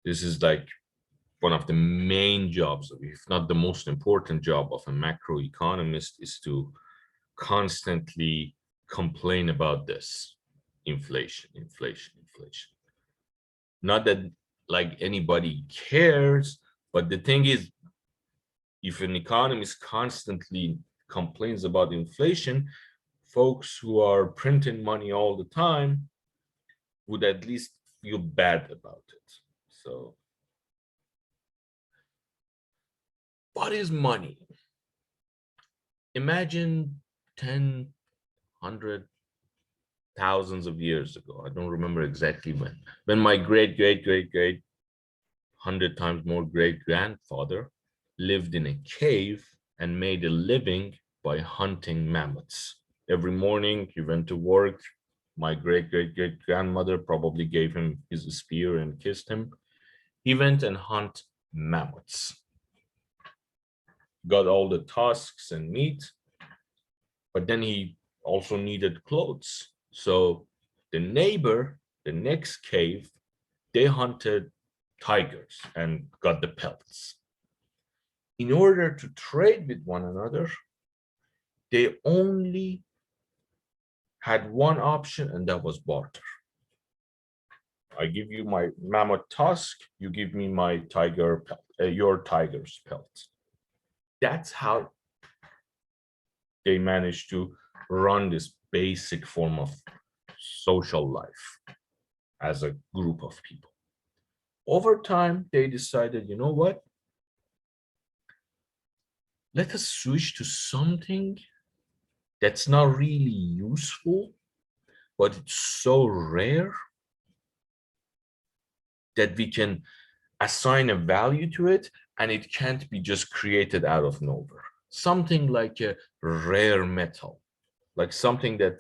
This is like one of the main jobs, if not the most important job of a macroeconomist, is to constantly complain about this inflation, inflation, inflation. Not that like anybody cares, but the thing is, if an economist constantly complains about inflation, folks who are printing money all the time would at least feel bad about it. So, what is money? Imagine 10, 100, thousands of years ago. I don't remember exactly when my great, great, great, great, 100 times more great grandfather lived in a cave and made a living by hunting mammoths. Every morning he went to work. My great, great, great grandmother probably gave him his spear and kissed him. He went and hunt mammoths, got all the tusks and meat, but then he also needed clothes. So the neighbor, the next cave, they hunted tigers and got the pelts. In order to trade with one another, they only had one option, and that was barter. I give you my mammoth tusk, you give me my tiger pelt, your tiger's pelt. That's how they managed to run this basic form of social life as a group of people. Over time, they decided, you know what? Let us switch to something that's not really useful, but it's so rare that we can assign a value to it, and it can't be just created out of nowhere. Something like a rare metal, like something that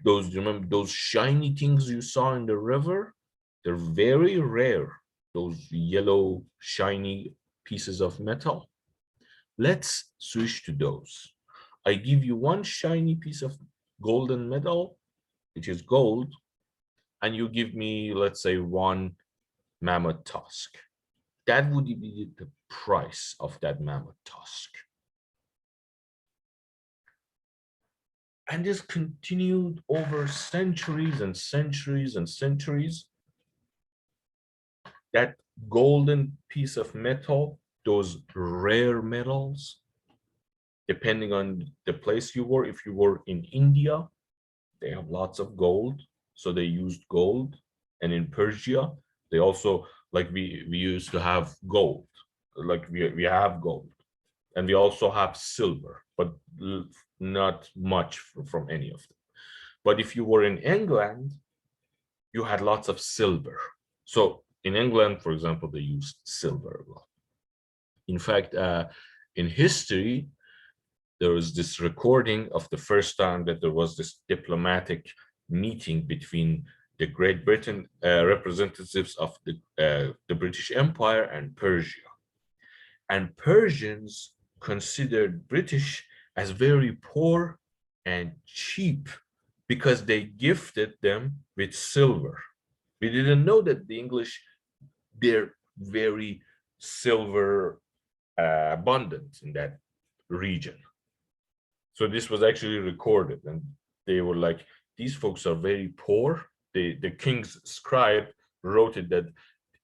those, remember those shiny things you saw in the river? They're very rare, those yellow shiny pieces of metal. Let's switch to those. I give you one shiny piece of golden metal, which is gold, and you give me, let's say, one mammoth tusk. That would be the price of that mammoth tusk. And this continued over centuries and centuries and centuries. That golden piece of metal, those rare metals, depending on the place you were, if you were in India, they have lots of gold, so they used gold. And in Persia, they also, like we used to have gold, like we have gold. And we also have silver, but not much from any of them. But if you were in England, you had lots of silver. So in England, for example, they used silver a lot. In fact, in history, there was this recording of the first time that there was this diplomatic meeting between the Great Britain representatives of the British Empire and Persia. And Persians considered British as very poor and cheap because they gifted them with silver. We didn't know that the English, they're very silver abundant in that region. So this was actually recorded, and they were like, these folks are very poor. The king's scribe wrote it that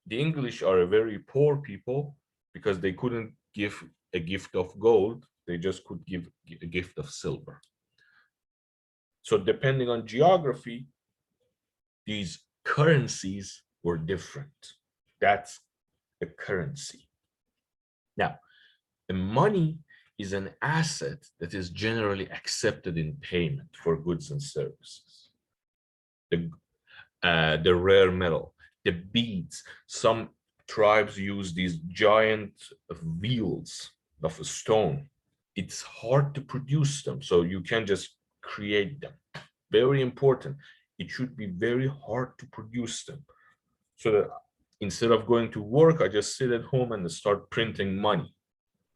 the English are a very poor people because they couldn't give a gift of gold. They just could give a gift of silver. So depending on geography, these currencies were different. That's a currency. Now, the money is an asset that is generally accepted in payment for goods and services. The rare metal, the beads. Some tribes use these giant wheels of a stone. It's hard to produce them, so you can't just create them. Very important. It should be very hard to produce them. So that instead of going to work, I just sit at home and start printing money.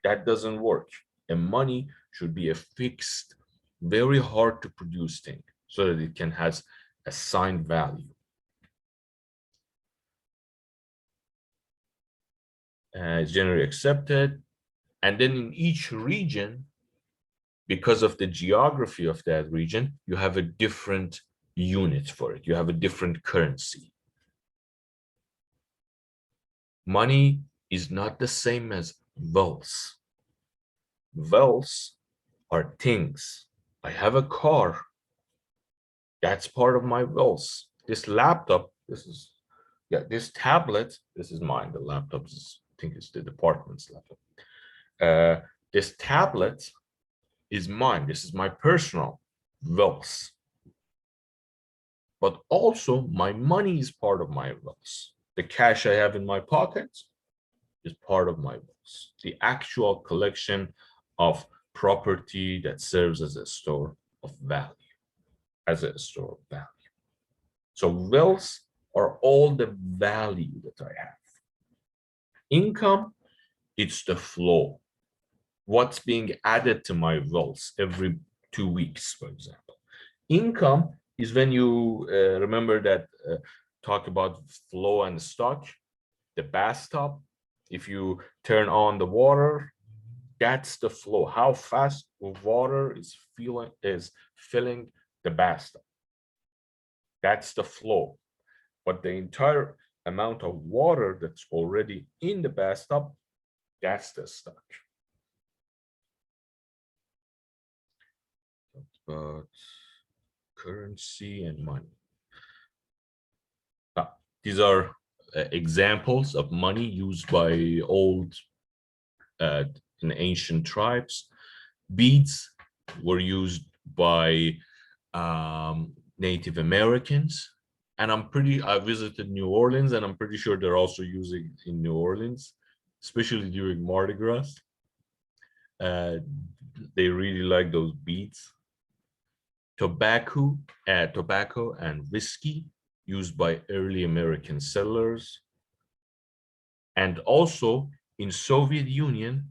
That doesn't work. And money should be a fixed, very hard to produce thing so that it can has assigned value. It's generally accepted. And then in each region, because of the geography of that region, you have a different unit for it. You have a different currency. Money is not the same as wealth. Wealth are things. I have a car. That's part of my wealth. This laptop, this tablet, this is mine. The laptop is, I think it's the department's laptop. This tablet is mine. This is my personal wealth. But also my money is part of my wealth. The cash I have in my pockets is part of my wealth. The actual collection of property that serves as a store of value, So wealth are all the value that I have. Income, it's the flow. What's being added to my wealth every 2 weeks, for example. Income is when you remember that talk about flow and stock, the bathtub. If you turn on the water, that's the flow. How fast water is filling the bathtub. That's the flow. But the entire amount of water that's already in the bathtub, that's the stock. But currency and money. Now, these are examples of money used by old and ancient tribes. Beads were used by Native Americans, and I visited New Orleans, and I'm pretty sure they're also using it in New Orleans, especially during Mardi Gras. They really like those beads. Tobacco and whiskey used by early American settlers. And also in Soviet Union,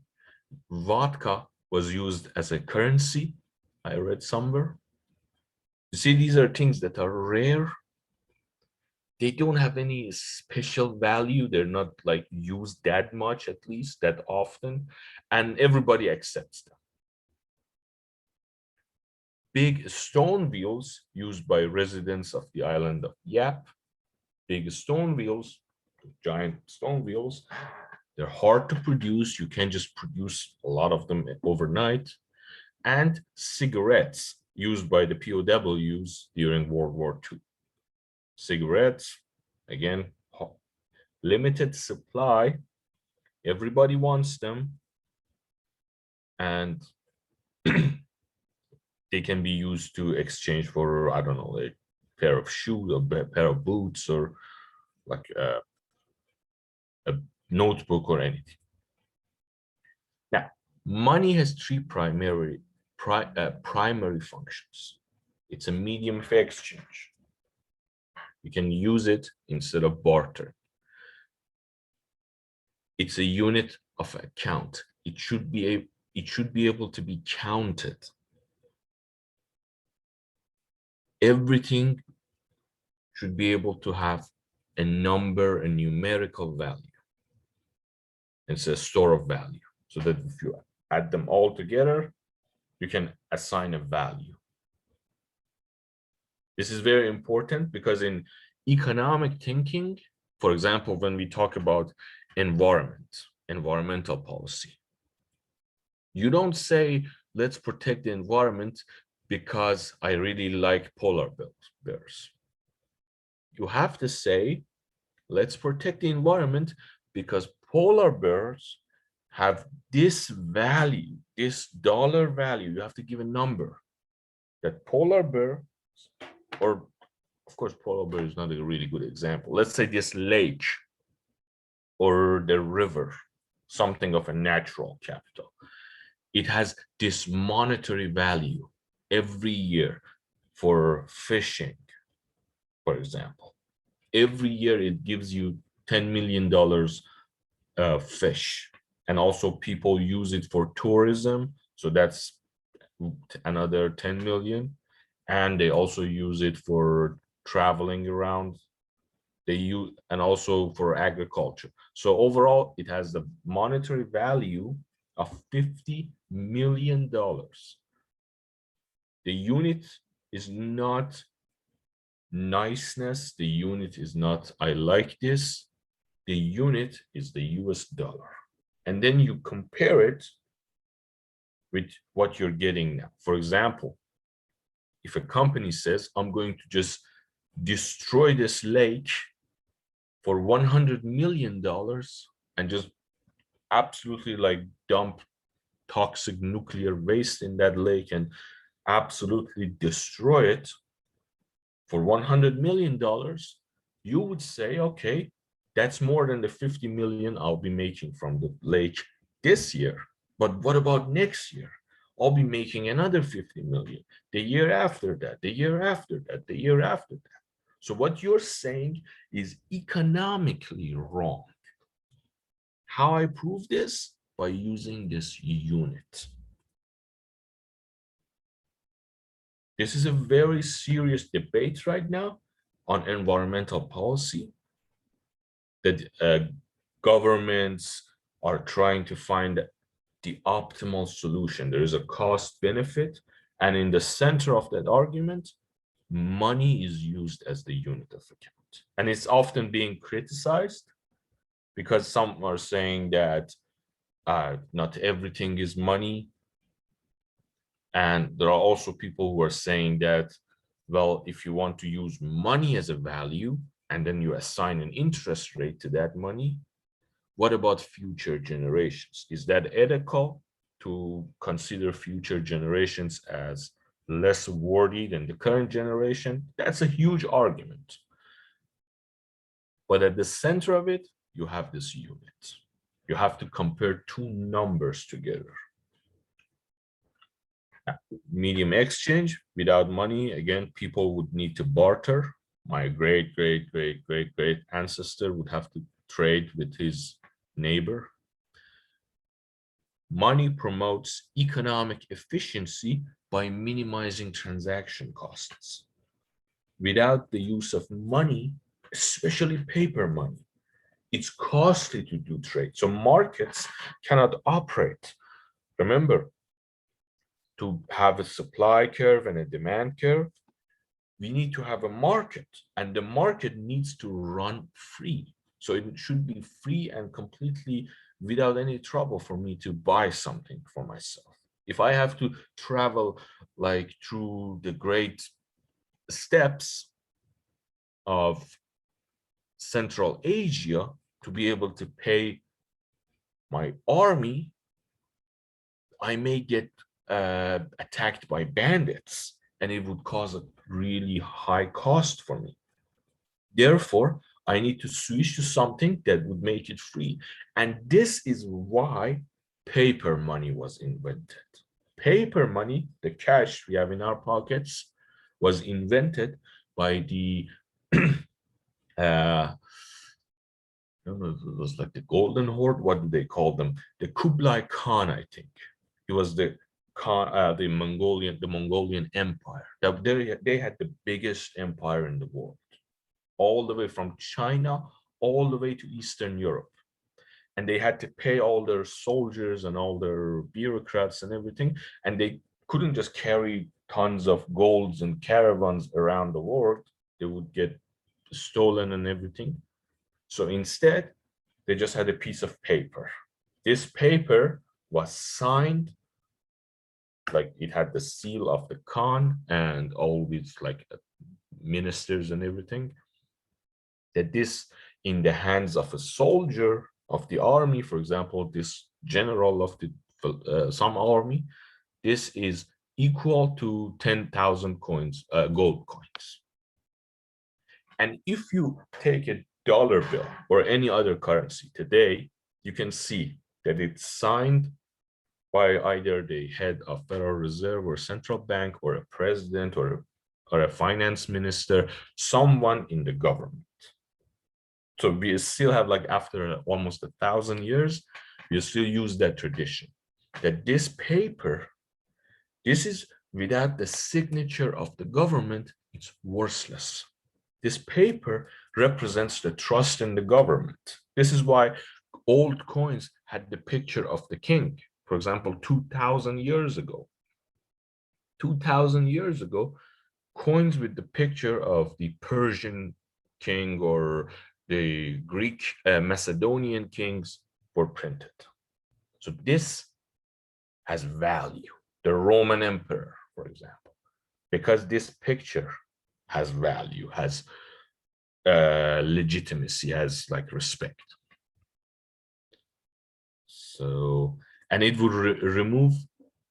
vodka was used as a currency. I read somewhere. You see, these are things that are rare. They don't have any special value. They're not like used that much, at least that often, and everybody accepts them. Big stone wheels used by residents of the island of Yap. Big stone wheels, giant stone wheels. They're hard to produce. You can't just produce a lot of them overnight. And cigarettes used by the POWs during World War II. Cigarettes, again, limited supply. Everybody wants them. And they can be used to exchange for, I don't know, a pair of shoes, or a pair of boots, or like a notebook or anything. Now, money has three primary functions. It's a medium for exchange. You can use it instead of barter. It's a unit of account. It should be able to be counted. Everything should be able to have a number, a numerical value. It's a store of value, so that if you add them all together, you can assign a value. This is very important because in economic thinking, for example, when we talk about environmental policy, you don't say, let's protect the environment because I really like polar bears. You have to say, let's protect the environment because polar bears have this value, this dollar value. You have to give a number that polar bear, or of course, polar bear is not a really good example. Let's say this lake or the river, something of a natural capital. It has this monetary value every year for fishing, for example. Every year it gives you $10 million fish. And also people use it for tourism. So that's another 10 million. And they also use it for traveling around. they use, and also for agriculture. So overall, it has the monetary value of $50 million. The unit is not niceness. The unit is not, I like this. The unit is the US dollar. And then you compare it with what you're getting now. For example, if a company says, I'm going to just destroy this lake for $100 million and just absolutely like dump toxic nuclear waste in that lake and absolutely destroy it for $100 million, you would say, okay, that's more than the 50 million I'll be making from the lake this year. But what about next year? I'll be making another 50 million, the year after that, the year after that, the year after that. So what you're saying is economically wrong. How I prove this? By using this unit. This is a very serious debate right now on environmental policy, that governments are trying to find the optimal solution. There is a cost benefit, and in the center of that argument, money is used as the unit of account. And it's often being criticized because some are saying that not everything is money. And there are also people who are saying that, well, if you want to use money as a value and then you assign an interest rate to that money, what about future generations? Is that ethical to consider future generations as less worthy than the current generation? That's a huge argument. But at the center of it, you have this unit. You have to compare two numbers together. Medium exchange, without money, again, people would need to barter. My great ancestor would have to trade with his neighbor. Money promotes economic efficiency by minimizing transaction costs. Without the use of money, especially paper money, it's costly to do trade. So markets cannot operate. Remember, to have a supply curve and a demand curve, we need to have a market, and the market needs to run free. So it should be free and completely without any trouble for me to buy something for myself. If I have to travel like through the great steppes of Central Asia to be able to pay my army, I may get attacked by bandits, and it would cause a really high cost for me. Therefore, I need to switch to something that would make it free. And this is why paper money was invented. Paper money, the cash we have in our pockets, was invented by the I don't know if it was like the Golden Horde, what do they call them? The Kublai Khan, I think. It was the Mongolian Empire. They had the biggest empire in the world, all the way from China all the way to Eastern Europe. And they had to pay all their soldiers and all their bureaucrats and everything. And they couldn't just carry tons of golds and caravans around the world. They would get stolen and everything. So instead, they just had a piece of paper. This paper was signed, like it had the seal of the Khan and all these like ministers and everything, that this in the hands of a soldier of the army, for example, this general of the some army, this is equal to 10,000 coins, gold coins. And if you take a dollar bill or any other currency today, you can see that it's signed by either the head of Federal Reserve or central bank or a president or a finance minister, someone in the government. So we still have, like, after almost 1,000 years, we still use that tradition, that this paper, this is without the signature of the government, it's worthless. This paper represents the trust in the government. This is why old coins had the picture of the king. For example, 2000 years ago. 2000 years ago, coins with the picture of the Persian king or the Greek Macedonian kings were printed. So this has value. The Roman emperor, for example, because this picture has value, has legitimacy, has like respect. So, and it would remove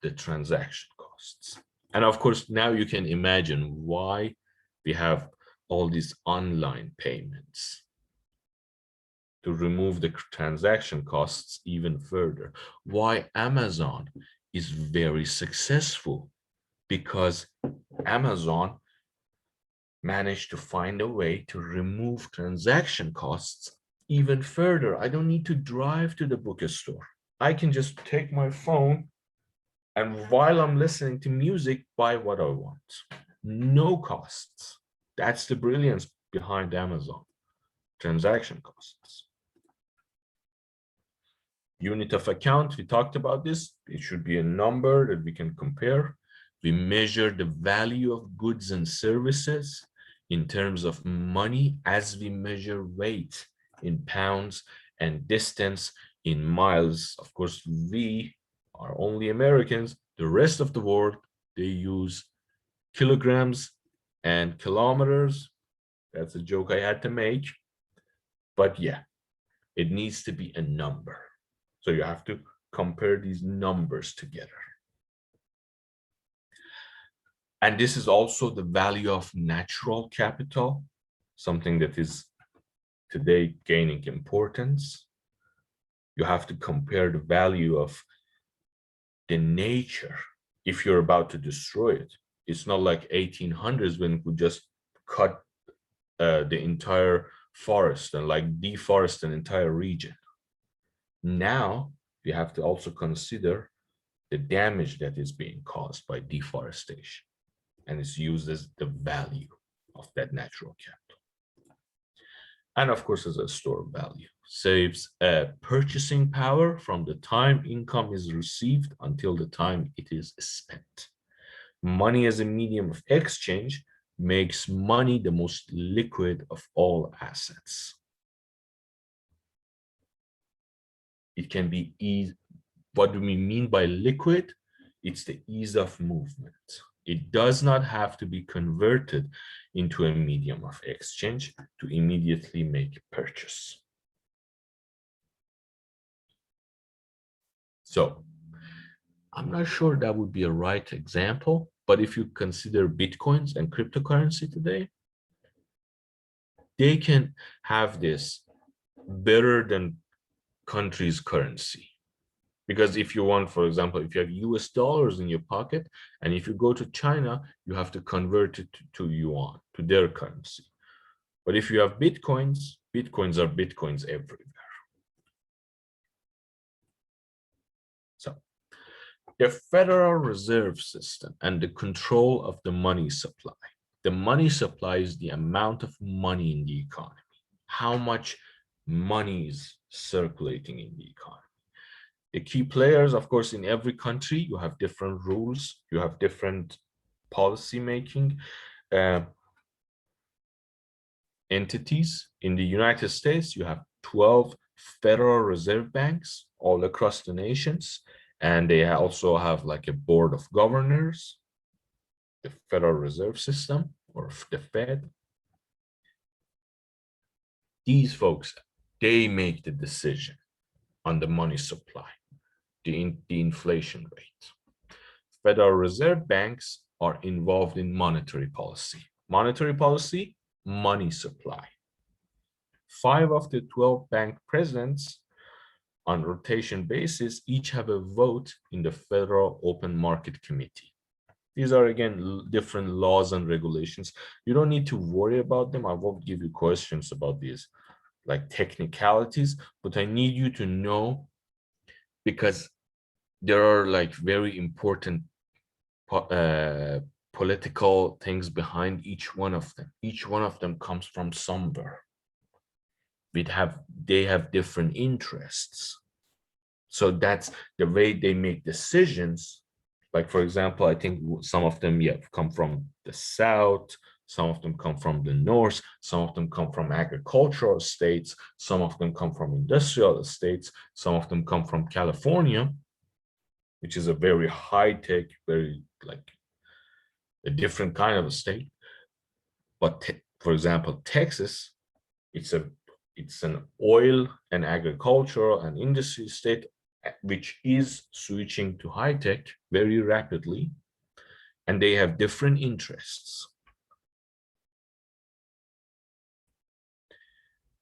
the transaction costs. And of course, now you can imagine why we have all these online payments to remove the transaction costs even further. Why Amazon is very successful, because Amazon managed to find a way to remove transaction costs even further. I don't need to drive to the bookstore. I can just take my phone and while I'm listening to music, buy what I want. No costs. That's the brilliance behind Amazon. Transaction costs. Unit of account, we talked about this. It should be a number that we can compare. We measure the value of goods and services in terms of money as we measure weight in pounds and distance in miles. Of course, we are only Americans. The rest of the world, they use kilograms and kilometers. That's a joke I had to make. But yeah, it needs to be a number. So you have to compare these numbers together. And this is also the value of natural capital, something that is today gaining importance. You have to compare the value of the nature if you're about to destroy it. It's not like 1800s when we just cut the entire forest and like deforest an entire region. Now we have to also consider the damage that is being caused by deforestation, and it's used as the value of that natural capital. And of course, as a store of value, saves purchasing power from the time income is received until the time it is spent. Money as a medium of exchange makes money the most liquid of all assets. It can be easy. What do we mean by liquid? It's the ease of movement. It does not have to be converted into a medium of exchange to immediately make a purchase. So I'm not sure that would be a right example, but if you consider Bitcoins and cryptocurrency today, they can have this better than country's currency. Because if you want, for example, if you have US dollars in your pocket, and if you go to China, you have to convert it to yuan, to their currency. But if you have Bitcoins, Bitcoins are Bitcoins everywhere. So the Federal Reserve System and the control of the money supply. The money supply is the amount of money in the economy. How much money is circulating in the economy. The key players, of course, in every country, you have different rules, you have different policy making entities. In the United States, you have 12 Federal Reserve banks all across the nations, and they also have like a board of governors, the Federal Reserve System, or the Fed. These folks, they make the decision on the money supply, the inflation rate. Federal Reserve banks are involved in monetary policy. Monetary policy, money supply. 5 of the 12 bank presidents on rotation basis each have a vote in the Federal Open Market Committee. These are, again, different laws and regulations. You don't need to worry about them. I won't give you questions about these like technicalities, but I need you to know, because there are like very important political things behind each one of them. Each one of them comes from somewhere. they have different interests. So that's the way they make decisions. Like, for example, I think some of them, yeah, come from the south, some of them come from the north, some of them come from agricultural states, some of them come from industrial states, some of them come from California, which is a very high-tech, very like a different kind of a state. But for example, Texas, it's an oil and agricultural and industry state, which is switching to high tech very rapidly, and they have different interests.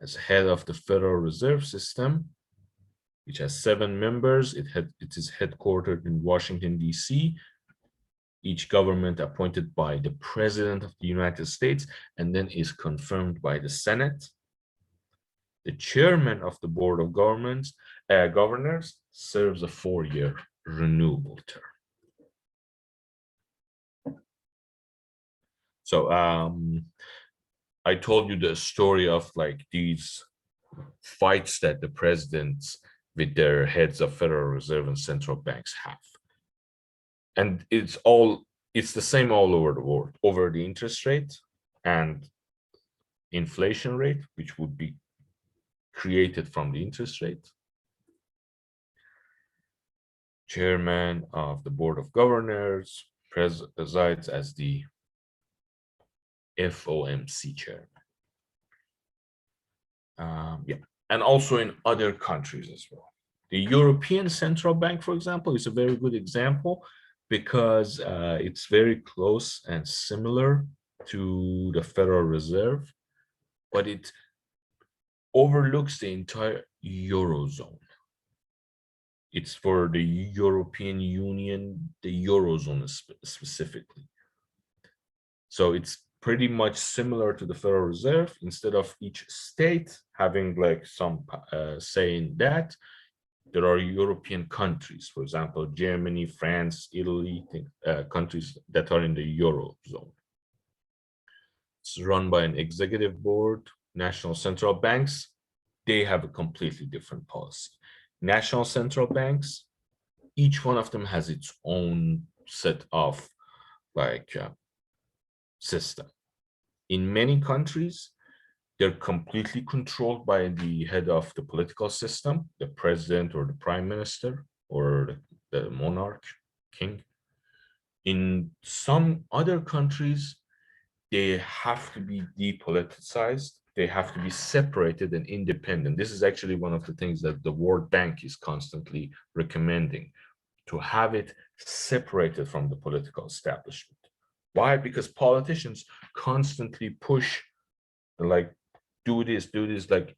As head of the Federal Reserve System, which has 7 members, it is headquartered in Washington, D.C., each government appointed by the President of the United States and then is confirmed by the Senate. The chairman of the Board of Governors serves a 4-year renewable term. So I told you the story of like these fights that the presidents with their heads of Federal Reserve and central banks have. And it's the same all over the world, over the interest rate and inflation rate, which would be created from the interest rate. Chairman of the Board of Governors presides as the FOMC chairman. Yeah, and also in other countries as well. The European Central Bank, for example, is a very good example because it's very close and similar to the Federal Reserve, but it overlooks the entire Eurozone. It's for the European Union, the Eurozone specifically. So it's pretty much similar to the Federal Reserve. Instead of each state having like some say in that, there are European countries, for example, Germany, France, Italy, countries that are in the Eurozone. It's run by an executive board. National central banks, they have a completely different policy. National central banks, each one of them has its own set of like system. In many countries, they're completely controlled by the head of the political system, the president or the prime minister or the monarch, king. In some other countries, they have to be depoliticized. They have to be separated and independent. This is actually one of the things that the World Bank is constantly recommending, to have it separated from the political establishment. Why? Because politicians constantly push, like, do this, like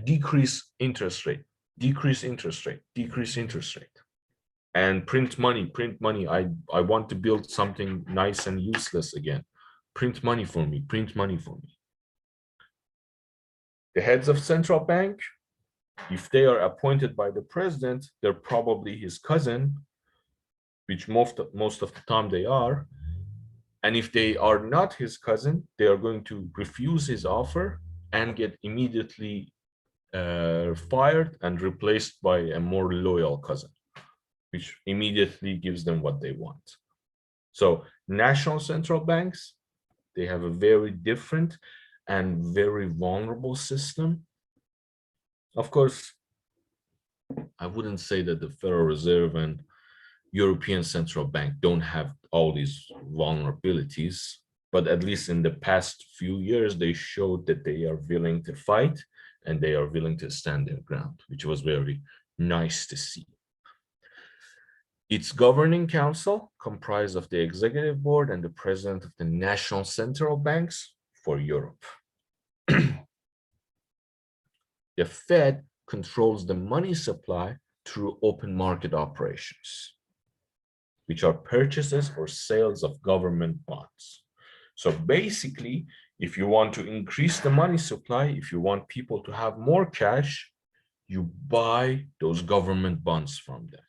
decrease interest rate, decrease interest rate, decrease interest rate, and print money, print money. I want to build something nice and useless again. Print money for me, print money for me. The heads of central bank, if they are appointed by the president, they're probably his cousin, which most of the time they are. And if they are not his cousin, they are going to refuse his offer and get immediately fired and replaced by a more loyal cousin, which immediately gives them what they want. So national central banks, they have a very different and very vulnerable system. Of course, I wouldn't say that the Federal Reserve and European Central Bank don't have all these vulnerabilities, but at least in the past few years, they showed that they are willing to fight and they are willing to stand their ground, which was very nice to see. Its governing council comprised of the executive board and the president of the national central banks for Europe. The Fed controls the money supply through open market operations, which are purchases or sales of government bonds. So basically, if you want to increase the money supply, if you want people to have more cash, you buy those government bonds from them.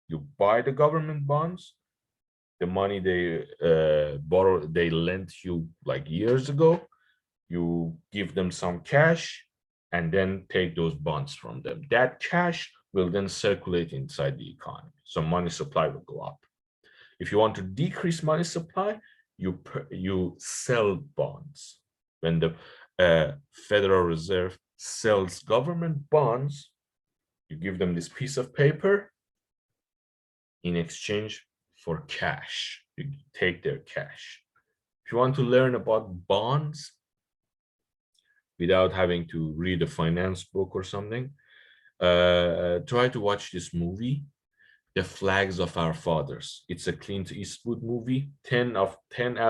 You buy the government bonds, the money they borrow, they lent you like years ago, You give them some cash and then take those bonds from them. That cash will then circulate inside the economy. So money supply will go up. If you want to decrease money supply, you sell bonds. When the Federal Reserve sells government bonds, you give them this piece of paper in exchange for cash. You take their cash. If you want to learn about bonds without having to read a finance book or something, try to watch this movie, The Flags of Our Fathers. It's a Clint Eastwood movie. 10 out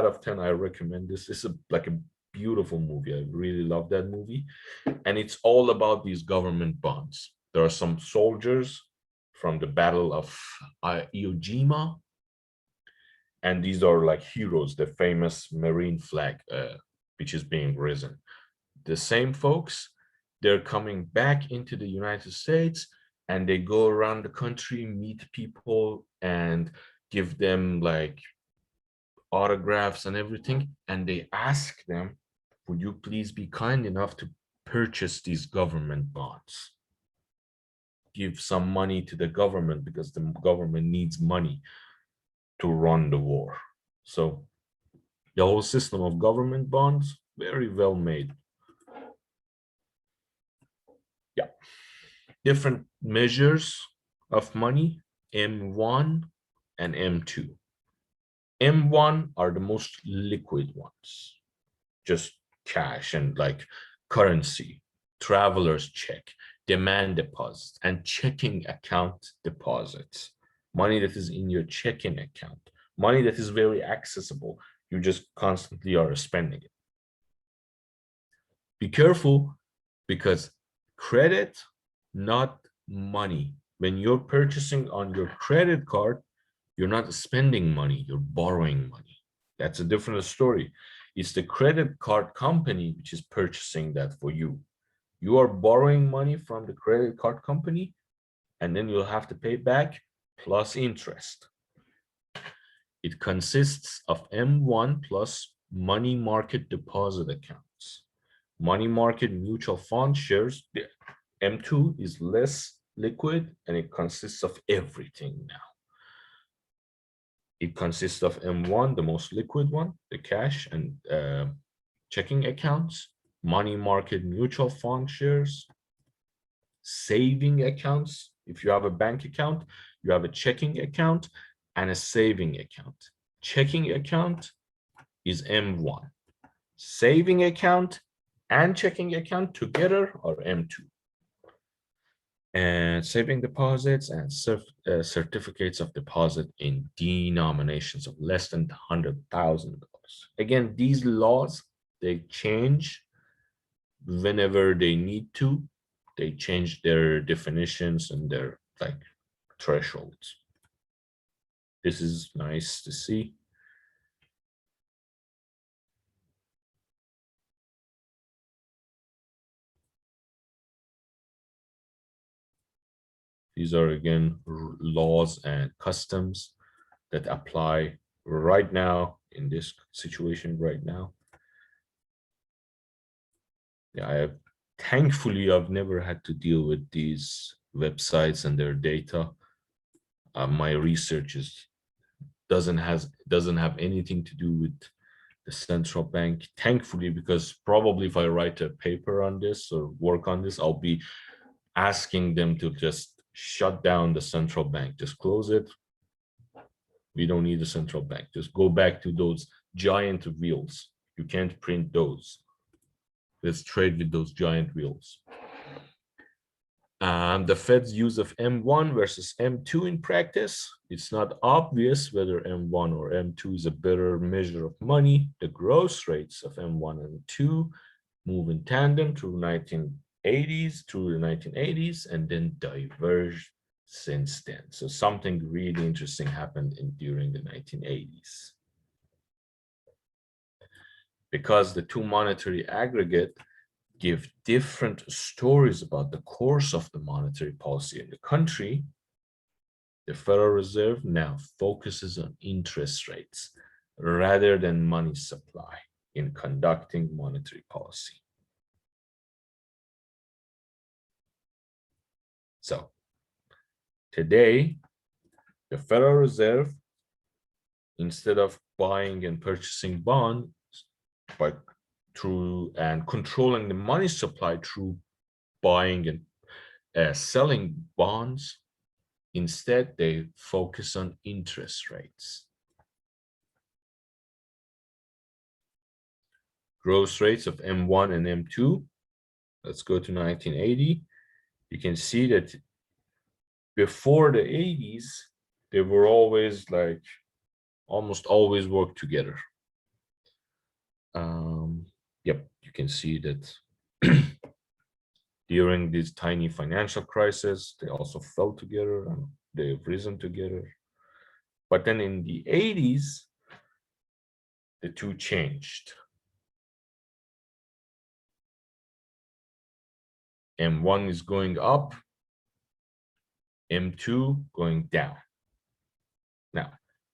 of 10, I recommend this. It's like a beautiful movie. I really love that movie. And it's all about these government bonds. There are some soldiers from the Battle of Iwo Jima, and these are like heroes, the famous Marine flag, which is being risen. The same folks, they're coming back into the United States, and they go around the country, meet people, and give them like autographs and everything. And they ask them, would you please be kind enough to purchase these government bonds? Give some money to the government because the government needs money to run the war. So the whole system of government bonds, very well made. Yeah. Different measures of money, M1 and M2. M1 are the most liquid ones, just cash and like currency, traveler's check, demand deposits, and checking account deposits. Money that is in your checking account, money that is very accessible. You just constantly are spending it. Be careful, because credit, not money. When you're purchasing on your credit card, you're not spending money, you're borrowing money. That's a different story. It's the credit card company which is purchasing that for you. You are borrowing money from the credit card company, and then you'll have to pay back plus interest. It consists of M1 plus money market deposit accounts. Money market mutual fund shares, the M2 is less liquid, and it consists of everything now. It consists of M1, the most liquid one, the cash and checking accounts, money market mutual fund shares, saving accounts. If you have a bank account, you have a checking account and a saving account. Checking account is M1. Saving account and checking account together are M2. And saving deposits and certificates of deposit in denominations of less than $100,000. Again, these laws, they change whenever they need to. They change their definitions and their like thresholds. This is nice to see. These are again laws and customs that apply right now in this situation right now. Yeah, thankfully, I've never had to deal with these websites and their data. My research doesn't have anything to do with the central bank, thankfully, because probably if I write a paper on this or work on this, I'll be asking them to just shut down the central bank, just close it. We don't need a central bank. Just go back to those giant wheels. You can't print those. Let's trade with those giant wheels. The Fed's use of M1 versus M2 in practice, it's not obvious whether M1 or M2 is a better measure of money. The growth rates of M1 and M2 move in tandem through the 1980s, and then diverge since then. So something really interesting happened during the 1980s. Because the two monetary aggregate give different stories about the course of the monetary policy in the country, the Federal Reserve now focuses on interest rates rather than money supply. in conducting monetary policy. So today, the Federal Reserve, instead of buying and purchasing bonds, but through and controlling the money supply through buying and selling bonds, instead they focus on interest rates. Growth rates of M1 and M2. Let's go to 1980. You can see that before the 80s, they were always like, almost always work together. Yep, you can see that during this tiny financial crisis, they also fell together and they've risen together. But then in the 80s, the two changed. M1 is going up, M2 going down. Now,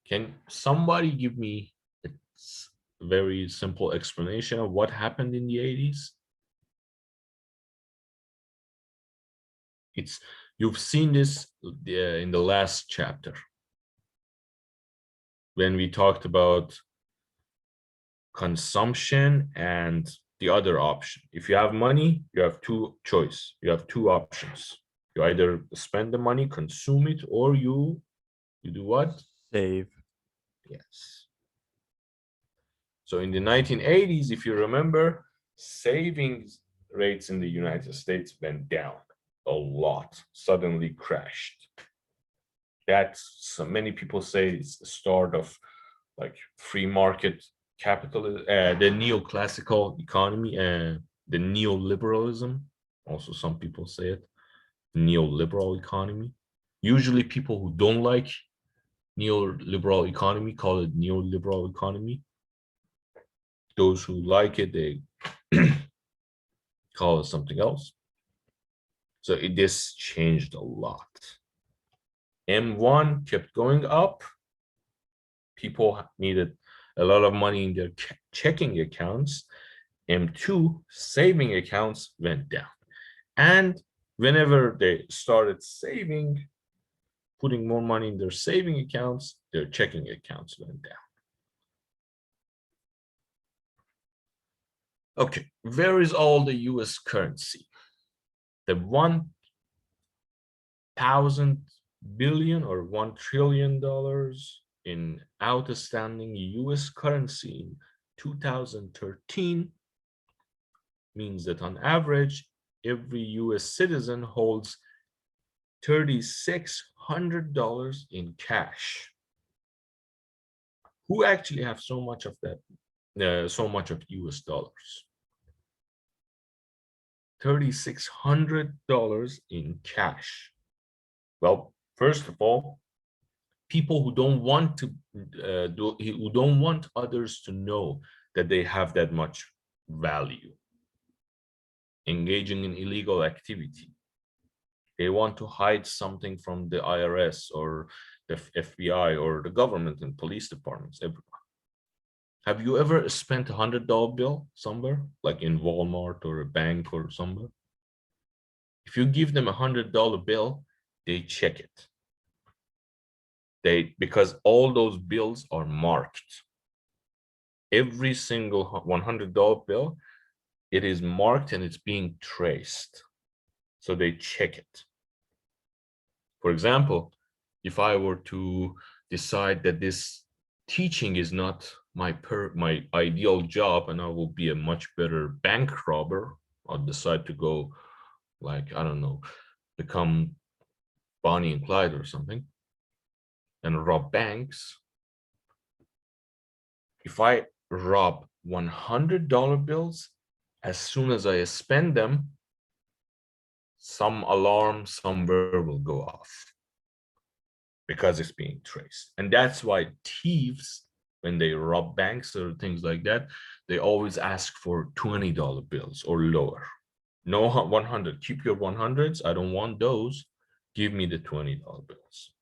can somebody give me a very simple explanation of what happened in the 80s? You've seen this in the last chapter when we talked about consumption and the other option. If you have money, you have two choices. You have two options. You either spend the money, consume it, or you do what? Save. Yes. So in the 1980s, if you remember, savings rates in the United States went down a lot, suddenly crashed. That's, so many people say it's the start of like free market capitalism, the neoclassical economy, and the neoliberalism. Also, some people say it, neoliberal economy. Usually people who don't like neoliberal economy call it neoliberal economy. Those who like it, they call it something else. So this changed a lot. M1 kept going up. People needed a lot of money in their checking accounts. M2 saving accounts went down. And whenever they started saving, putting more money in their saving accounts, their checking accounts went down. Okay, where is all the US currency? The 1,000 billion or $1 trillion in outstanding US currency in 2013 means that on average, every US citizen holds $3,600 in cash. Who actually have so much of that, so much of US dollars? $3,600 in cash. Well, first of all, people who don't want to who don't want others to know that they have that much value, engaging in illegal activity. They want to hide something from the IRS or the FBI or the government and police departments, everyone. Have you ever spent a $100 bill somewhere, like in Walmart or a bank or somewhere? If you give them a $100 bill, they check it. Because all those bills are marked. Every single $100 bill, it is marked and it's being traced. So they check it. For example, if I were to decide that this teaching is not my ideal job and I will be a much better bank robber, I'll decide to go, like, I don't know, become Bonnie and Clyde or something and rob banks. If I rob $100 bills, as soon as I spend them, some alarm somewhere will go off because it's being traced. And that's why thieves, when they rob banks or things like that, they always ask for $20 bills or lower. No 100, keep your 100s. I don't want those. Give me the $20 bills.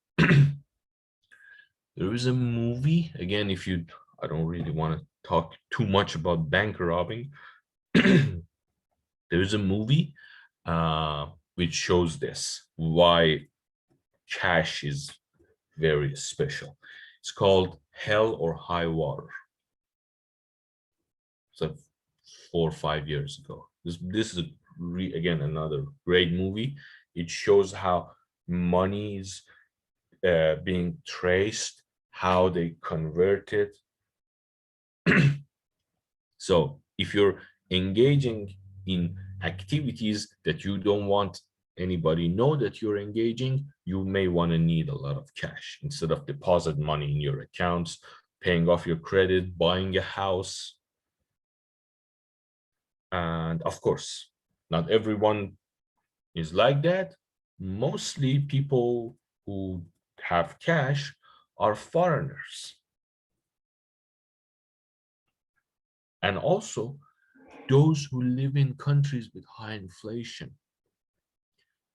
There is a movie, again, if you, I don't really want to talk too much about bank robbing. There's a movie which shows this, why cash is very special. It's called Hell or High Water. It's like 4 or 5 years ago. This is again another great movie. It shows how money is being traced, how they convert it. So if you're engaging in activities that you don't want anybody know that you're engaging, you may want to need a lot of cash instead of deposit money in your accounts, paying off your credit, buying a house. And of course, not everyone is like that. Mostly people who have cash are foreigners. And also those who live in countries with high inflation.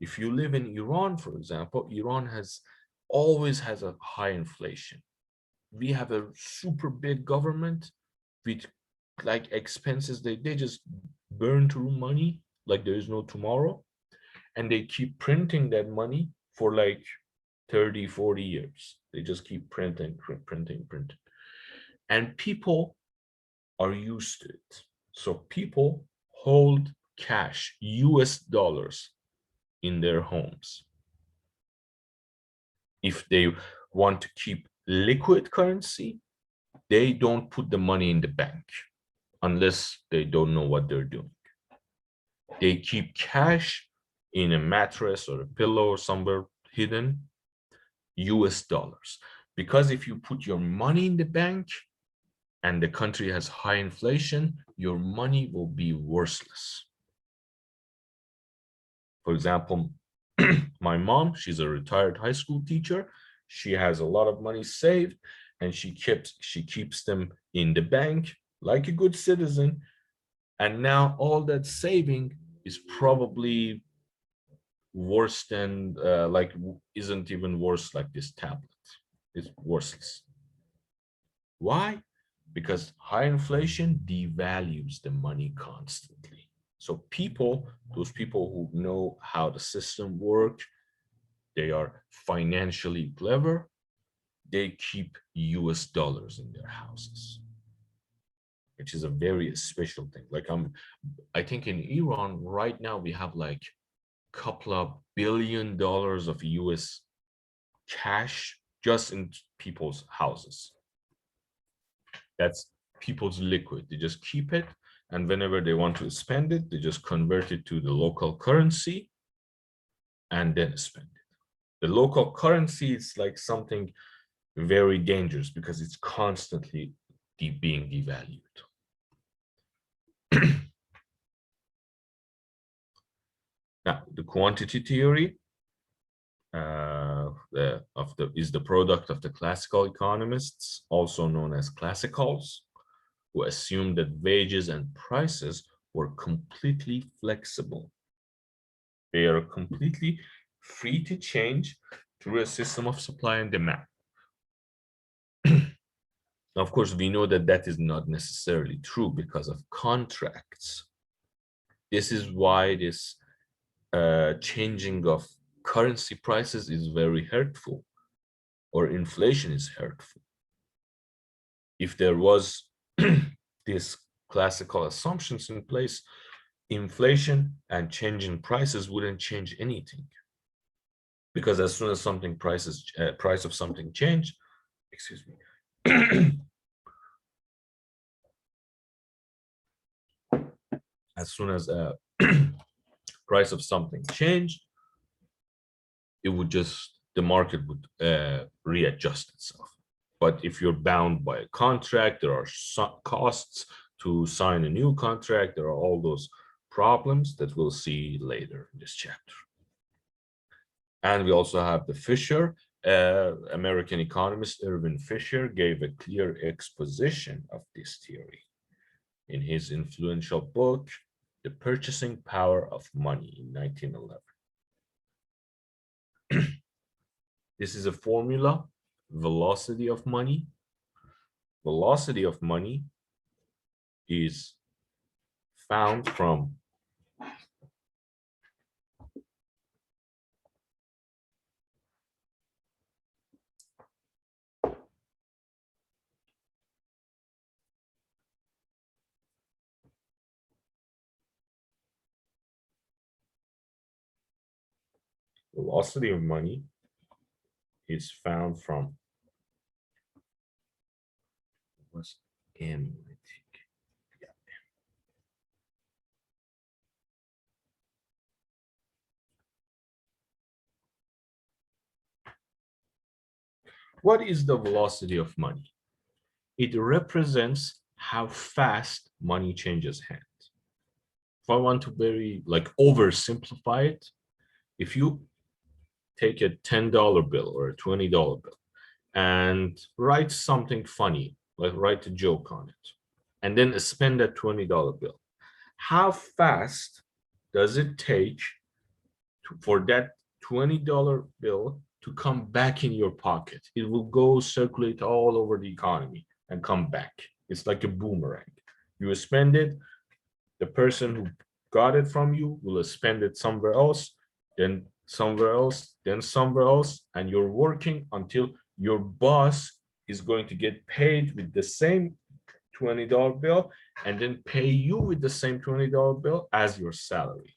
If you live in Iran, for example, Iran always has a high inflation. We have a super big government with like expenses. They just burn through money like there is no tomorrow. And they keep printing that money for like 30, 40 years. They just keep printing. And people are used to it. So people hold cash, US dollars, in their homes. If they want to keep liquid currency, they don't put the money in the bank unless they don't know what they're doing. They keep cash in a mattress or a pillow or somewhere hidden, US dollars. Because if you put your money in the bank and the country has high inflation, your money will be worthless. For example, my mom, she's a retired high school teacher. She has a lot of money saved and she keeps them in the bank like a good citizen. And now all that saving is probably worse than isn't even worse like this tablet. It's worthless. Why? Because high inflation devalues the money constantly. So those people who know how the system works, they are financially clever, they keep US dollars in their houses, which is a very special thing. Like I think in Iran right now we have like a couple of $billion of US cash just in people's houses. That's people's liquid. They just keep it, and whenever they want to spend it, they just convert it to the local currency and then spend it. The local currency is like something very dangerous because it's constantly being devalued. Now, the quantity theory is the product of the classical economists, also known as classicals, who assumed that wages and prices were completely flexible. They are completely free to change through a system of supply and demand. Of course, we know that that is not necessarily true because of contracts. This is why this changing of currency prices is very hurtful, or inflation is hurtful. If there was these classical assumptions in place, inflation and changing prices wouldn't change anything. Because as soon as price of something change, excuse me, as soon as price of something changed, it would just, the market would readjust itself. But if you're bound by a contract, there are costs to sign a new contract. There are all those problems that we'll see later in this chapter. And we also have the Fisher, American economist Irving Fisher gave a clear exposition of this theory in his influential book, The Purchasing Power of Money, in 1911. This is a formula, velocity of money. velocity of money is found from velocity of money is found from what's M, I think. Yeah. What is the velocity of money? It represents how fast money changes hands. If I want to very like oversimplify it, if you take a $10 bill or a $20 bill and write something funny, like write a joke on it, and then spend that $20 bill, how fast does it take for that $20 bill to come back in your pocket? It will go circulate all over the economy and come back. It's like a boomerang. You spend it, the person who got it from you will spend it somewhere else, then somewhere else, then somewhere else, and you're working until your boss is going to get paid with the same $20 bill and then pay you with the same $20 bill as your salary.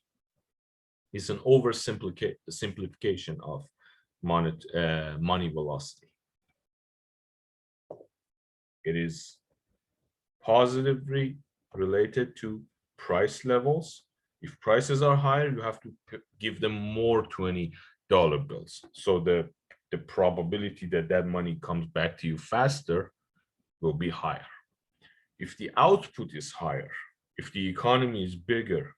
It's an oversimplification of money velocity. It is positively related to price levels. If prices are higher, you have to give them more $20 bills. So the probability that that money comes back to you faster will be higher. If the output is higher, if the economy is bigger,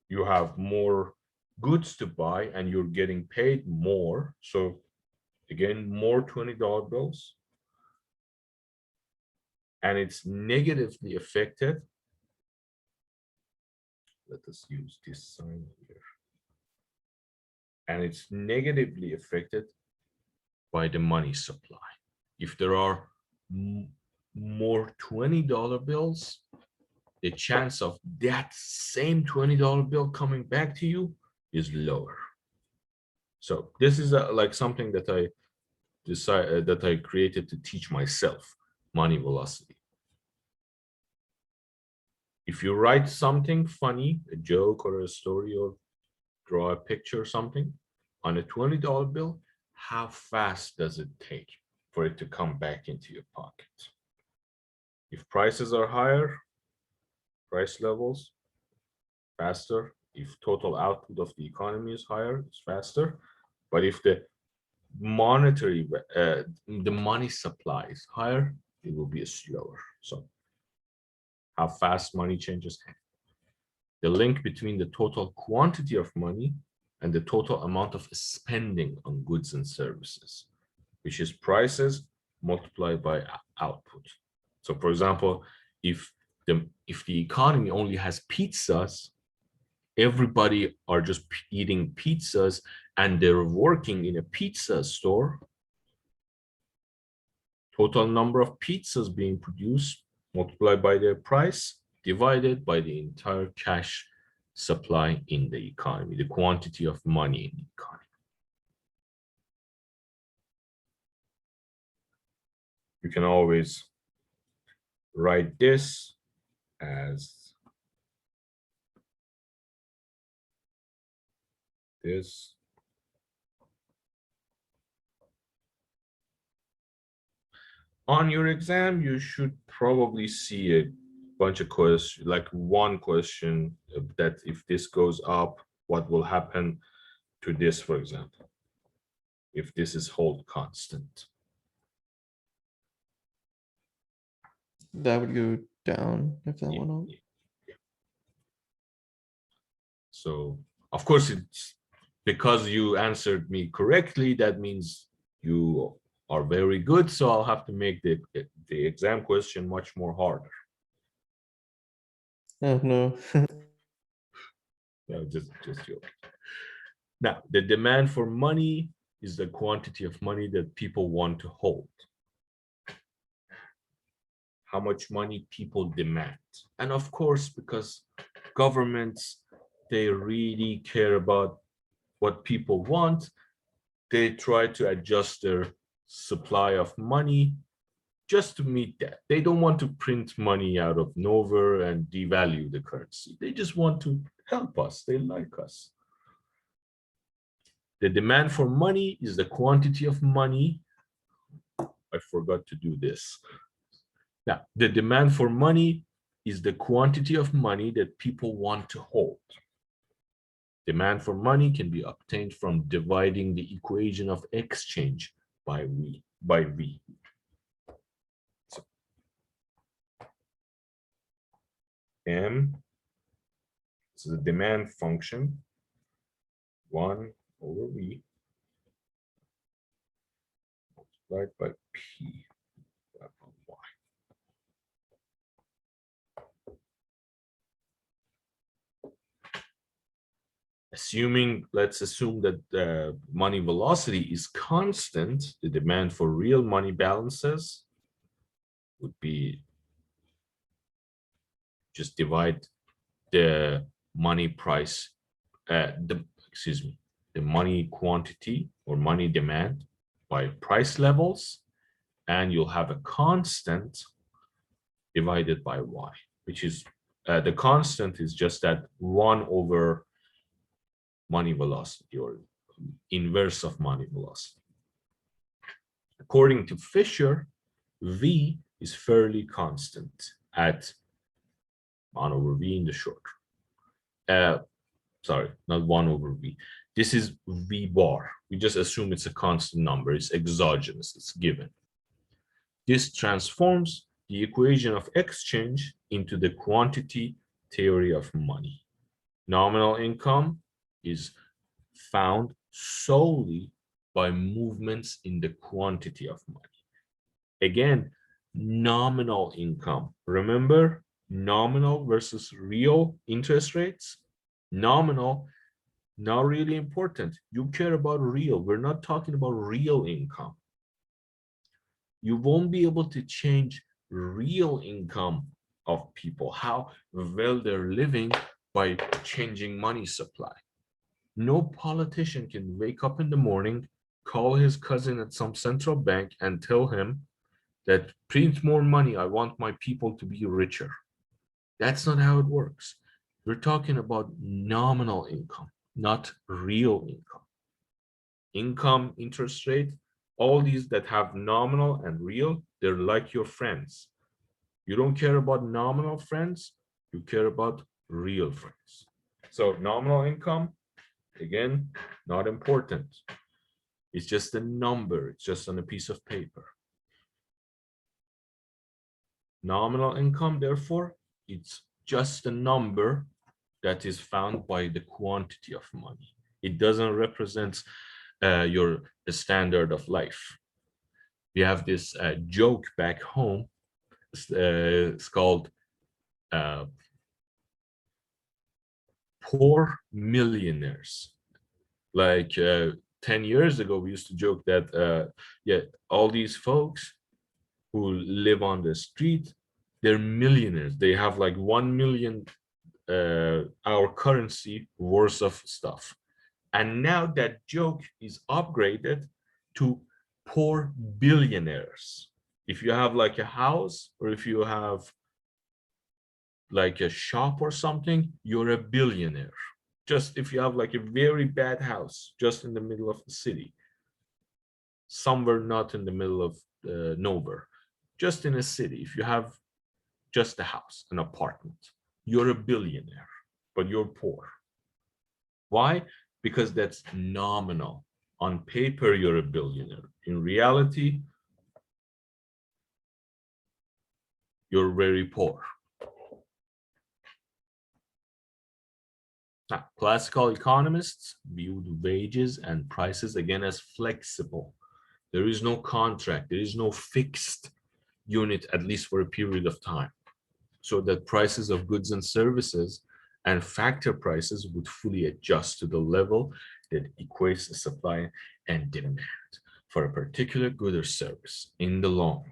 you have more goods to buy and you're getting paid more. So again, more $20 bills. And it's negatively affected. Let us use this sign here. And it's negatively affected by the money supply. If there are more $20 bills, the chance of that same $20 bill coming back to you is lower. So this is like something that I decided that I created to teach myself money velocity. If you write something funny, a joke or a story, or draw a picture or something on a $20 bill, how fast does it take for it to come back into your pocket? If prices are higher, price levels, faster. If total output of the economy is higher, it's faster. But if the the money supply is higher, it will be slower. So how fast money changes hands. The link between the total quantity of money and the total amount of spending on goods and services, which is prices multiplied by output. So for example, if the economy only has pizzas, everybody are just eating pizzas and they're working in a pizza store, total number of pizzas being produced multiplied by their price divided by the entire cash supply in the economy, the quantity of money in the economy. You can always write this as this. On your exam, you should probably see a bunch of questions, like one question that if this goes up, what will happen to this, for example, if this is held constant. That would go down if that went up. Yeah. So, of course, it's because you answered me correctly, that means you are very good. So I'll have to make the exam question much more harder. Oh, no. No, just joking. Now, the demand for money is the quantity of money that people want to hold. how much money people demand. And of course, because governments, they really care about what people want, they try to adjust their supply of money just to meet that. They don't want to print money out of nowhere and devalue the currency. They just want to help us. They like us. The demand for money is the quantity of money. I forgot to do this. Now, the demand for money is the quantity of money that people want to hold. Demand for money can be obtained from dividing the equation of exchange by V. So, M is the demand function, 1 over V multiplied by P upon Y. Let's assume that the money velocity is constant, the demand for real money balances would be just divide the money price, the money quantity or money demand by price levels, and you'll have a constant divided by Y, which is the constant is just that 1 over money velocity or inverse of money velocity. According to Fisher, V is fairly constant at 1 over V in the short. Sorry, not 1 over V. This is V bar. We just assume it's a constant number. It's exogenous. It's given. This transforms the equation of exchange into the quantity theory of money. Nominal income is found solely by movements in the quantity of money. Again, nominal income. Remember, nominal versus real interest rates? Nominal, not really important. You care about real. We're not talking about real income. You won't be able to change real income of people, how well they're living, by changing money supply. No politician can wake up in the morning, call his cousin at some central bank and tell him that print more money, I want my people to be richer. That's not how it works. We're talking about nominal income, not real income. Income, interest rate, all these that have nominal and real, they're like your friends. You don't care about nominal friends, you care about real friends. So nominal income, again, not important. It's just a number, it's just on a piece of paper. Nominal income, therefore, it's just a number that is found by the quantity of money. It doesn't represent your standard of life. We have this joke back home. It's called poor millionaires. Like 10 years ago, we used to joke that yeah, all these folks who live on the street, they're millionaires. They have like 1 million our currency worth of stuff. And now that joke is upgraded to poor billionaires. If you have like a house, or if you have like a shop or something, you're a billionaire. Just if you have like a very bad house just in the middle of the city, somewhere not in the middle of nowhere, just in a city, if you have just a house, an apartment, you're a billionaire, but you're poor. Why? Because that's nominal. On paper, you're a billionaire. In reality, you're very poor. Now, classical economists viewed wages and prices again as flexible. There is no contract, there is no fixed unit, at least for a period of time, so that prices of goods and services and factor prices would fully adjust to the level that equates the supply and demand for a particular good or service in the long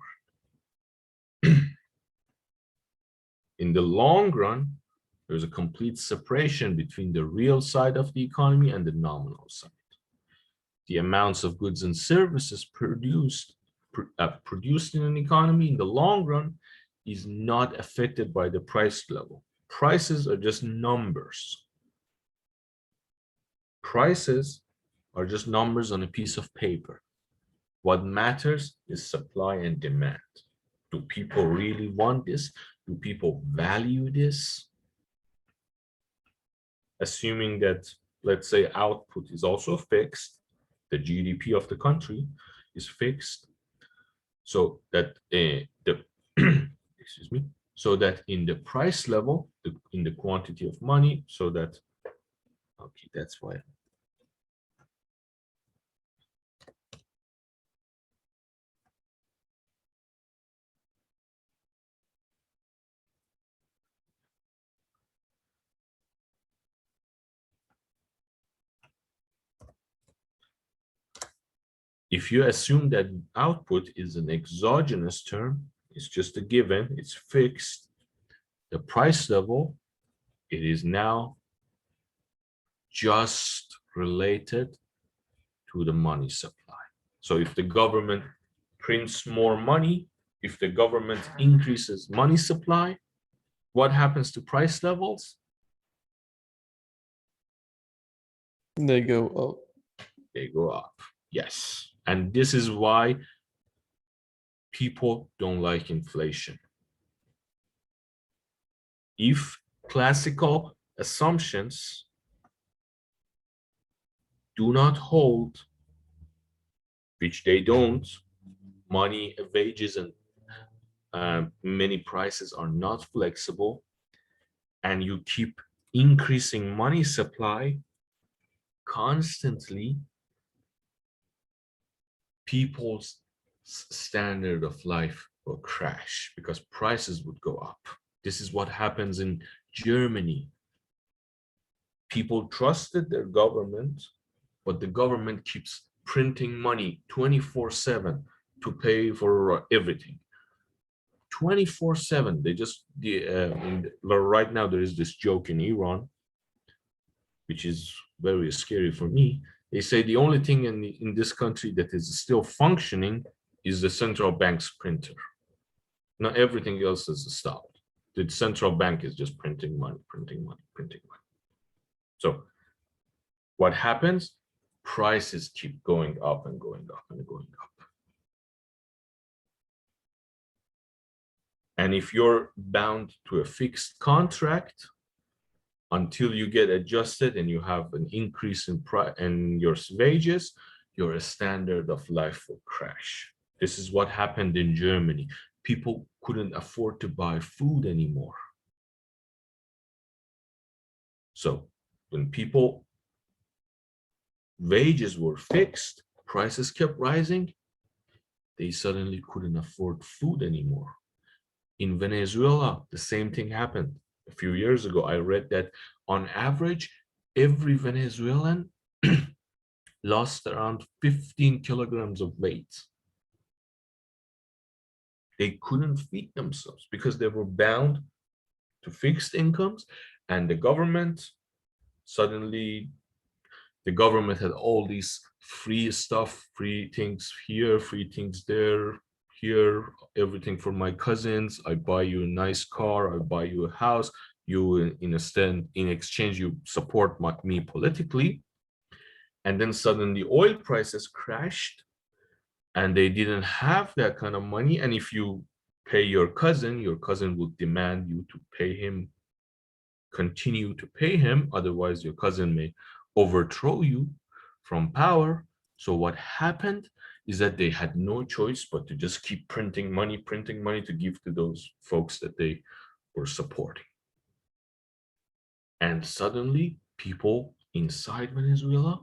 run. In the long run, there's a complete separation between the real side of the economy and the nominal side. The amounts of goods and services produced in an economy in the long run is not affected by the price level. Prices are just numbers. Prices are just numbers on a piece of paper. What matters is supply and demand. Do people really want this? Do people value this? Assuming that, let's say, output is also fixed, the GDP of the country is fixed, so that excuse me, so that in the price level, in the quantity of money, so that, okay, that's why. If you assume that output is an exogenous term, it's just a given, it's fixed, the price level, it is now just related to the money supply. So if the government prints more money, if the government increases money supply, what happens to price levels? They go up. They go up. Yes. And this is why people don't like inflation. If classical assumptions do not hold, which they don't, money, wages, and many prices are not flexible, and you keep increasing money supply constantly, people's standard of life will crash because prices would go up. This is what happens in Germany. People trusted their government, but the government keeps printing money 24/7 to pay for everything. 24/7. They just, right now there is this joke in Iran, which is very scary for me. They say the only thing in this country that is still functioning is the central bank's printer. Now everything else is stopped. The central bank is just printing money, printing money, printing money. So what happens? Prices keep going up and going up and going up. And if you're bound to a fixed contract until you get adjusted and you have an increase in price and your wages, your standard of life will crash. This is what happened in Germany. People couldn't afford to buy food anymore. So when people wages were fixed, prices kept rising, they suddenly couldn't afford food anymore. In Venezuela, the same thing happened. A few years ago, I read that on average, every Venezuelan lost around 15 kilograms of weight. They couldn't feed themselves because they were bound to fixed incomes, and the government had all these free stuff, free things here, free things there, here, everything for my cousins. I buy you a nice car, I buy you a house. You, in exchange, you support me politically. And then suddenly oil prices crashed and they didn't have that kind of money. And if you pay your cousin will demand you to pay him, continue to pay him. Otherwise, your cousin may overthrow you from power. So what happened is that they had no choice but to just keep printing money to give to those folks that they were supporting. And suddenly, people inside Venezuela,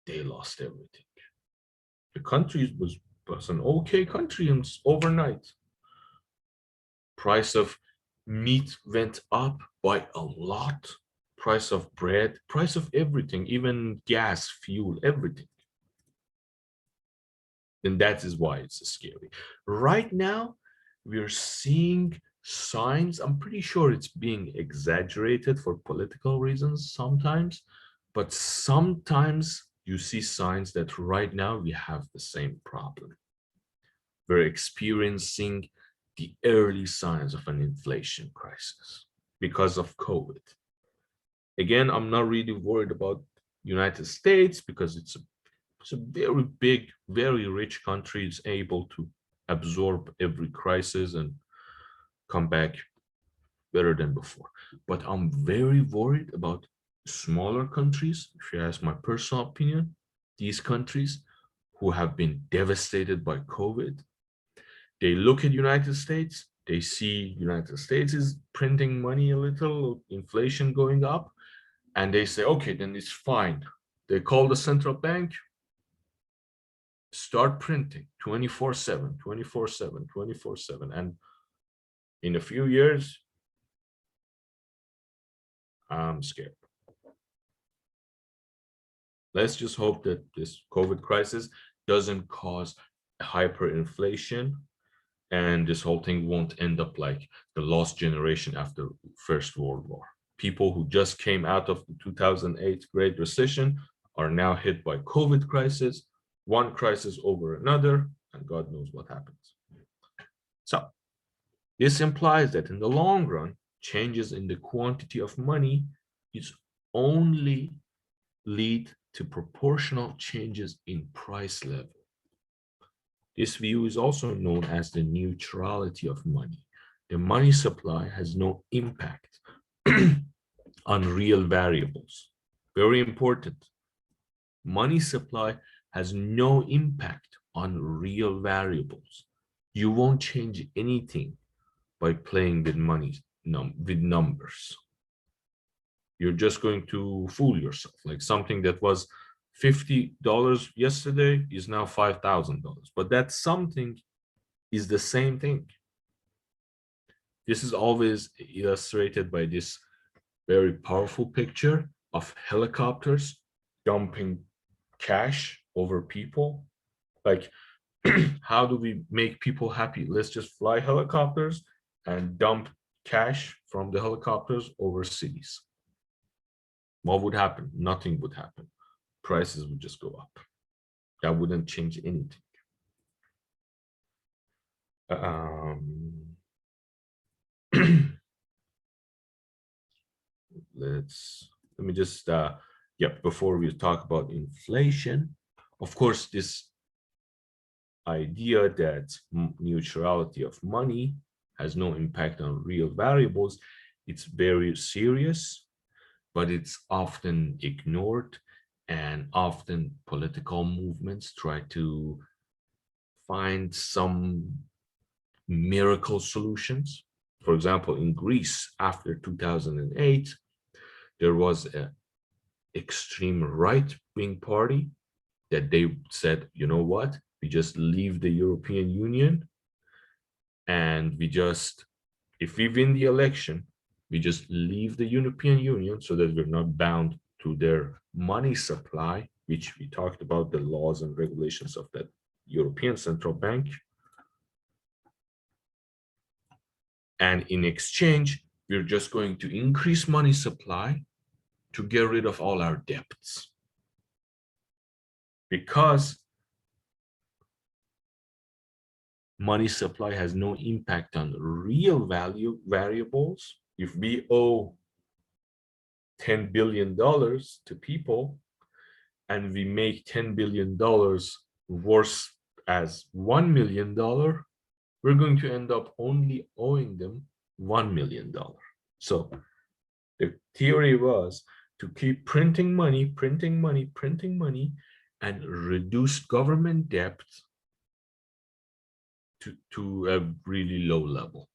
they lost everything. The country was an okay country, and overnight, price of meat went up by a lot. Price of bread, price of everything, even gas, fuel, everything. And that is why it's scary. Right now, we're seeing signs, I'm pretty sure it's being exaggerated for political reasons sometimes, but sometimes you see signs that right now we have the same problem. We're experiencing the early signs of an inflation crisis because of COVID. Again, I'm not really worried about United States because it's a very big, very rich country. It's able to absorb every crisis and come back better than before. But I'm very worried about smaller countries, if you ask my personal opinion, these countries who have been devastated by COVID. They look at United States, they see United States is printing money a little, inflation going up, and they say, okay, then it's fine. They call the central bank, start printing 24/7, 24/7, 24/7. And in a few years, I'm scared. Let's just hope that this COVID crisis doesn't cause hyperinflation and this whole thing won't end up like the lost generation after First World War. People who just came out of the 2008 Great Recession are now hit by COVID crisis, one crisis over another, and God knows what happens. So this implies that in the long run, changes in the quantity of money is only lead to proportional changes in price level. This view is also known as the neutrality of money. The money supply has no impact on real variables. Very important. Money supply has no impact on real variables. You won't change anything by playing with money, with numbers. You're just going to fool yourself. Like something that was $50 yesterday is now $5,000, but that something is the same thing. This is always illustrated by this very powerful picture of helicopters dumping cash over people. Like, how do we make people happy? Let's just fly helicopters and dump cash from the helicopters over cities. What would happen? Nothing would happen. Prices would just go up. That wouldn't change anything. Let me just before we talk about inflation, of course, this idea that neutrality of money has no impact on real variables, it's very serious, but it's often ignored, and often political movements try to find some miracle solutions. For example, in Greece, after 2008, there was an extreme right-wing party that they said, you know what, we just leave the European Union and we just, if we win the election, we just leave the European Union so that we're not bound to their money supply, which we talked about the laws and regulations of that European Central Bank. And in exchange, we're just going to increase money supply to get rid of all our debts. Because money supply has no impact on real value variables. If we owe $10 billion to people and we make $10 billion worse as $1 million, we're going to end up only owing them $1 million. So the theory was to keep printing money, and reduce government debt to a really low level.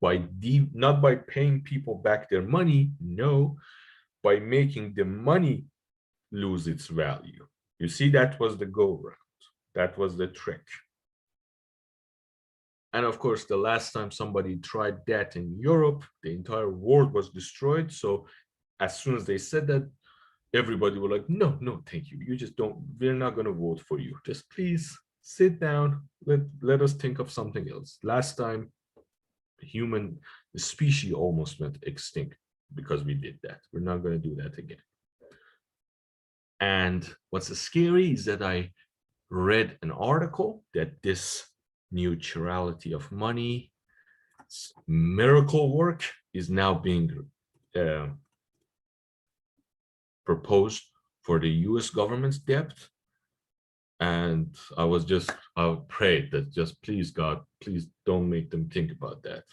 Not by paying people back their money, no, by making the money lose its value. You see, that was the go round. That was the trick. And of course, the last time somebody tried that in Europe, the entire world was destroyed. So as soon as they said that, everybody was like, no, thank you. You just don't, we're not going to vote for you. Just please sit down. Let us think of something else. Last time, the species almost went extinct because we did that. We're not going to do that again. And what's scary is that I read an article that this neutrality of money miracle work is now being proposed for the US government's debt. And I prayed that just please, God, please don't make them think about that.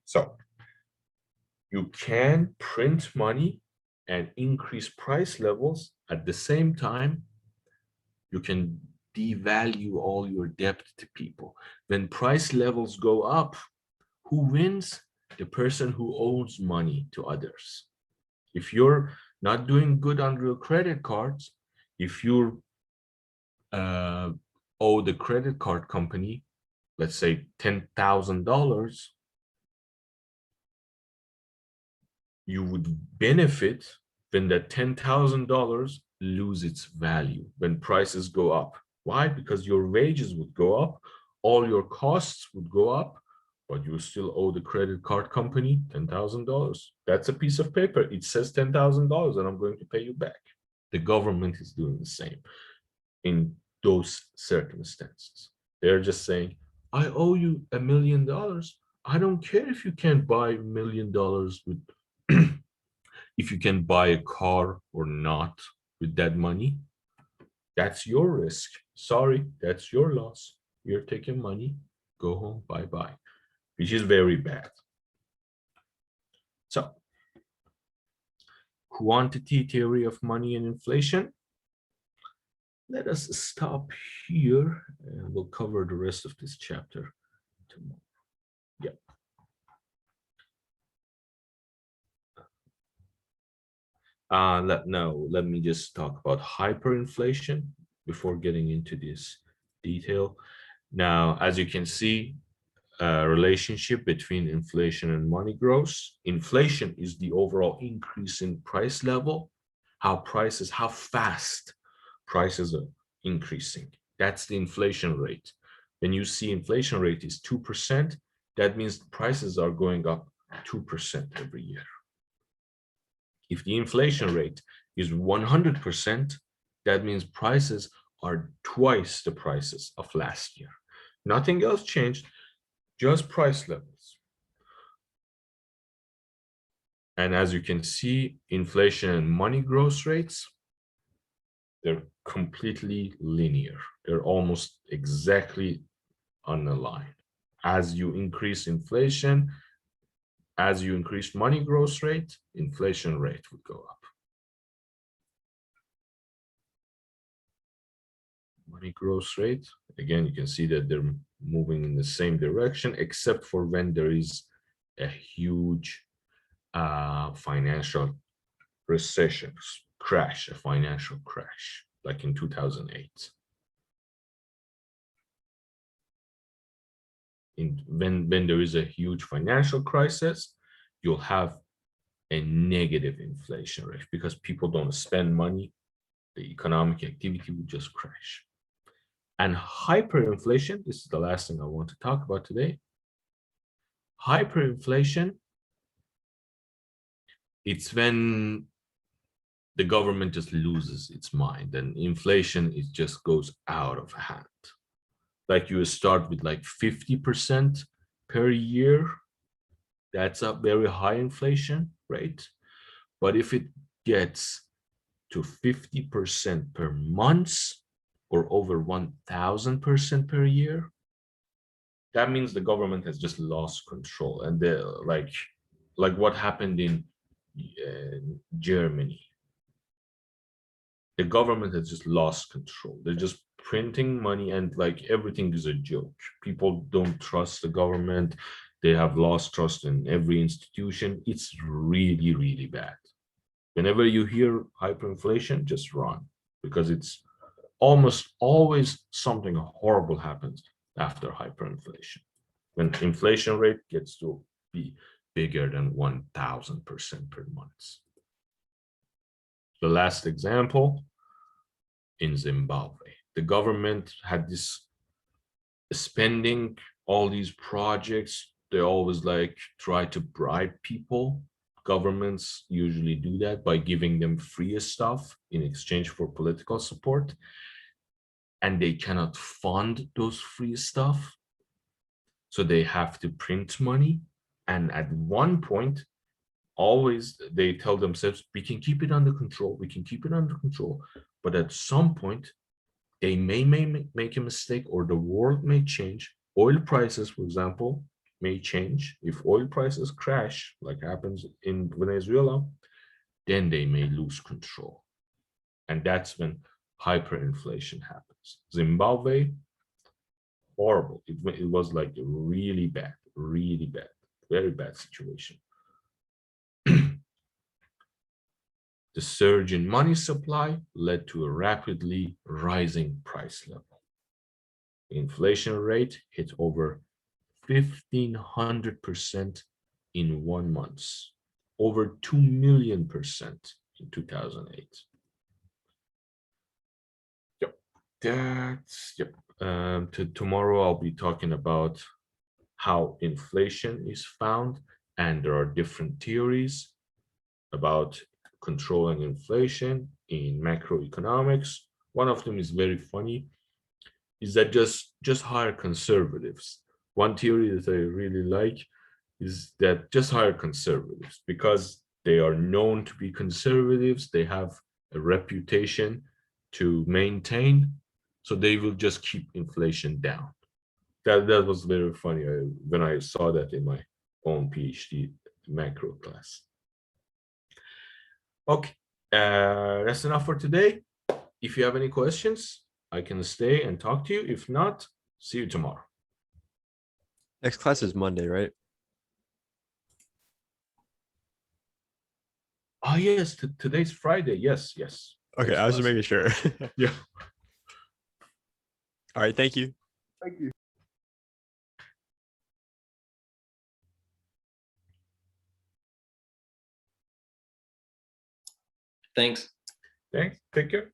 So you can print money and increase price levels at the same time. You can devalue all your debt to people. When price levels go up, who wins? The person who owes money to others. If you're not doing good on your credit cards, if you owe the credit card company, let's say $10,000, you would benefit when that $10,000 lose its value when prices go up. Why? Because your wages would go up, all your costs would go up, but you still owe the credit card company $10,000. That's a piece of paper. It says $10,000 and I'm going to pay you back. The government is doing the same in those circumstances. They're just saying, I owe you $1 million. I don't care if you can't buy $1 million with if you can buy a car or not with that money. That's your risk. Sorry, that's your loss. You're taking money, go home, bye-bye, which is very bad. So, quantity theory of money and inflation. Let us stop here and we'll cover the rest of this chapter tomorrow. Yeah. Let me just talk about hyperinflation before getting into this detail. Now, as you can see, relationship between inflation and money growth. Inflation is the overall increase in price level, how fast prices are increasing. That's the inflation rate. When you see inflation rate is 2%, that means prices are going up 2% every year. If the inflation rate is 100%, that means prices are twice the prices of last year. Nothing else changed, just price levels. And as you can see, inflation and money growth rates, they're completely linear. They're almost exactly on the line. As you increase inflation, as you increase money growth rate, inflation rate would go up. Money growth rate, again, you can see that they're moving in the same direction, except for when there is a huge financial recession, crash, a financial crash, like in 2008. When there is a huge financial crisis, you'll have a negative inflation rate because people don't spend money. The economic activity will just crash. And hyperinflation, this is the last thing I want to talk about today. Hyperinflation, it's when the government just loses its mind and inflation, it just goes out of hand. Like you start with like 50% per year, that's a very high inflation rate. But if it gets to 50% per month or over 1000% per year, that means the government has just lost control. And like what happened in Germany, the government has just lost control. They're just printing money and like everything is a joke. People don't trust the government. They have lost trust in every institution. It's really, really bad. Whenever you hear hyperinflation, just run, because it's almost always something horrible happens after hyperinflation. When inflation rate gets to be bigger than 1000% per month. The last example, in Zimbabwe, the government had this spending all these projects, they always like try to bribe people. Governments usually do that by giving them free stuff in exchange for political support, and they cannot fund those free stuff, so they have to print money. And at one point, always they tell themselves, we can keep it under control, we can keep it under control. But at some point, they may make a mistake, or the world may change. Oil prices, for example, may change. If oil prices crash, like happens in Venezuela, then they may lose control. And that's when hyperinflation happens. Zimbabwe, horrible. It was like really bad, very bad situation. The surge in money supply led to a rapidly rising price level. The inflation rate hit over 1,500% in 1 month, over 2,000,000% in 2008. Yep, that's, yep. Tomorrow I'll be talking about how inflation is found, and there are different theories about controlling inflation in macroeconomics. One of them is very funny, is that just hire conservatives. One theory that I really like is that just hire conservatives, because they are known to be conservatives, they have a reputation to maintain, so they will just keep inflation down. That was very funny when I saw that in my own PhD macro class. Okay, that's enough for today. If you have any questions, I can stay and talk to you. If not, see you tomorrow. Next class is Monday, right? Oh yes, today's Friday. Yes. Okay, Next I was just class. making sure. Yeah. All right, thank you. Thank you. Thanks. Thanks. Take care.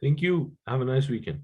Thank you. Have a nice weekend.